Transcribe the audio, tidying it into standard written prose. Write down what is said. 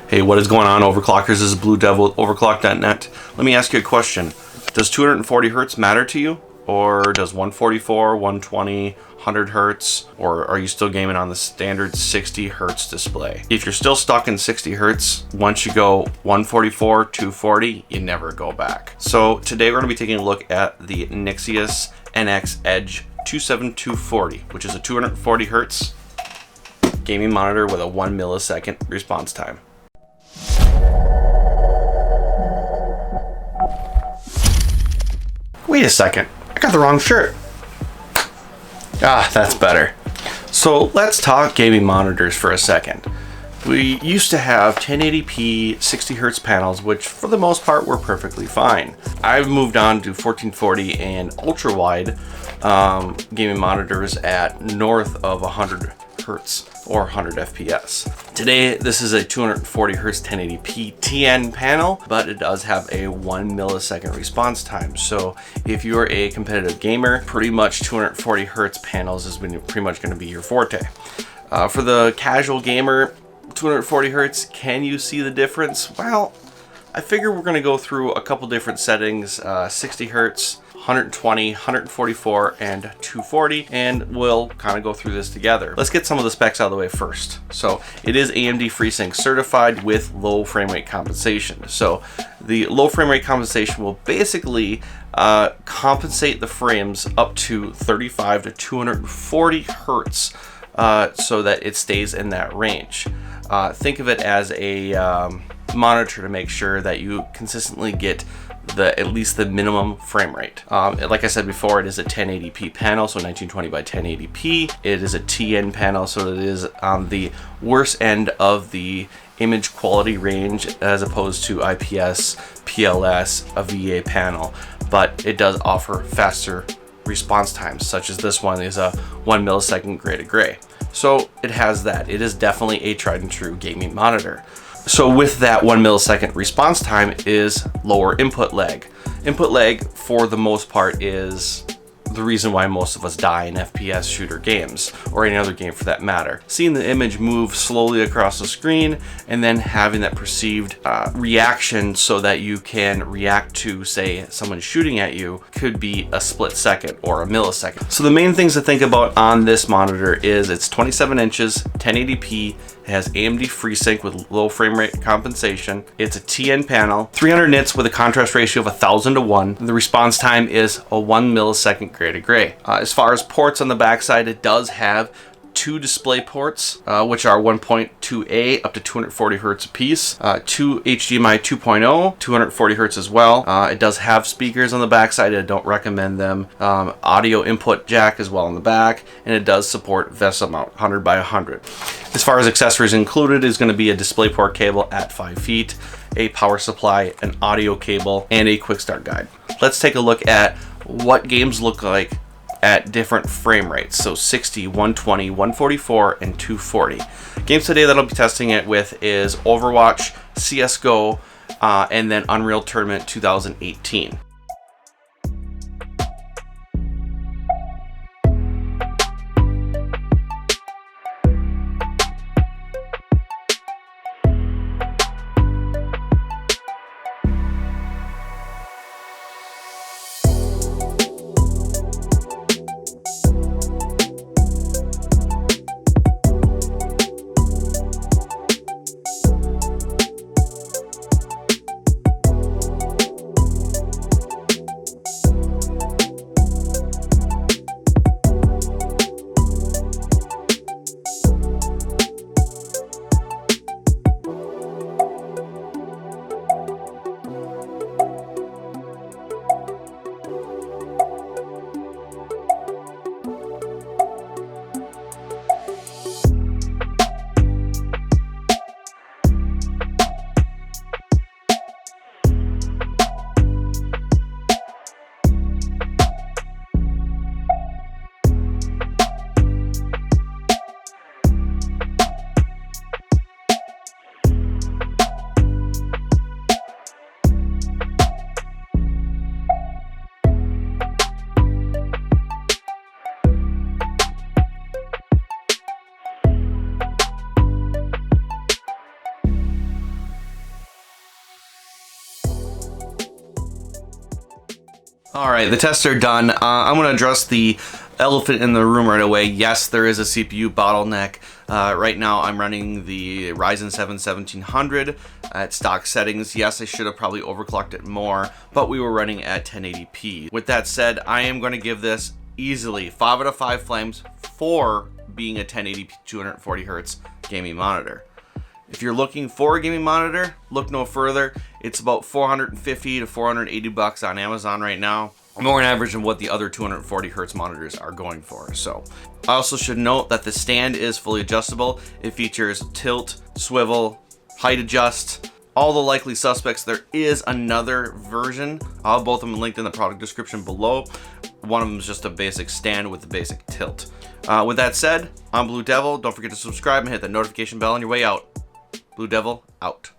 Hey, what is going on, Overclockers? This is Blue Devil with Overclock.net. Let me ask you a question. Does 240 hertz matter to you? Or does 144, 120, 100 hertz? Or are you still gaming on the standard 60 hertz display? If you're still stuck in 60 hertz, once you go 144, 240, you never go back. So today we're going to be taking a look at the Nixeus NX EDG27240, which is a 240 hertz gaming monitor with a 1 millisecond response time. Wait a second, I got the wrong shirt. Ah, that's better. So let's talk gaming monitors for a second. We used to have 1080p 60 hertz panels, which for the most part were perfectly fine. I've moved on to 1440 and ultra wide gaming monitors at north of 100 hertz or 100 FPS. Today, this is a 240 hertz 1080p TN panel, but it does have a 1 millisecond response time. So if you're a competitive gamer, pretty much 240 hertz panels is pretty much going to be your forte. For the casual gamer, 240 hertz, can you see the difference? Well, I figure we're going to go through a couple different settings, 60 hertz, 120, 144, and 240, and we'll kind of go through this together. Let's get some of the specs out of the way first. So it is AMD FreeSync certified with low frame rate compensation. So the low frame rate compensation will basically compensate the frames up to 35 to 240 hertz so that it stays in that range. Think of it as a monitor to make sure that you consistently get at least the minimum frame rate. Like I said before, it is a 1080p panel, so 1920 by 1080p. It is a TN panel, so it is on the worst end of the image quality range as opposed to IPS, PLS, a VA panel, but it does offer faster response times, such as this one is a 1 millisecond gray to gray. So it has that. It is definitely a tried and true gaming monitor. So with that 1 millisecond response time is lower input lag. Input lag, for the most part, is the reason why most of us die in FPS shooter games, or any other game for that matter. Seeing the image move slowly across the screen and then having that perceived reaction so that you can react to, say, someone shooting at you could be a split second or a millisecond. So the main things to think about on this monitor is it's 27 inches, 1080p, it has AMD FreeSync with low frame rate compensation. It's a TN panel, 300 nits with a contrast ratio of 1000 to 1. The response time is a 1 millisecond gray to gray. As far as ports on the backside, it does have 2 display ports, which are 1.2A up to 240 hertz a piece, 2 HDMI 2.0, 240 hertz as well. It does have speakers on the backside. I don't recommend them. Audio input jack as well on the back, and it does support VESA mount 100 by 100. As far as accessories included is going to be a DisplayPort cable at 5 feet, a power supply, an audio cable, and a quick start guide. Let's take a look at what games look like at different frame rates, so 60, 120, 144, and 240. Games today that I'll be testing it with is Overwatch, CSGO, and then Unreal Tournament 2018. All right, the tests are done. I'm going to address the elephant in the room right away. Yes, there is a CPU bottleneck. Right now I'm running the Ryzen 7 1700 at stock settings. Yes, I should have probably overclocked it more, but we were running at 1080p. With that said, I am going to give this easily 5 out of 5 flames for being a 1080p 240 hertz gaming monitor. If you're looking for a gaming monitor, look no further. It's about 450 to 480 bucks on Amazon right now. More an average of what the other 240 hertz monitors are going for. So I also should note that the stand is fully adjustable. It features tilt, swivel, height adjust, all the likely suspects. There is another version. I'll have both of them linked in the product description below. One of them is just a basic stand with the basic tilt. With that said, I'm Blue Devil. Don't forget to subscribe and hit the notification bell on your way out. Blue Devil out.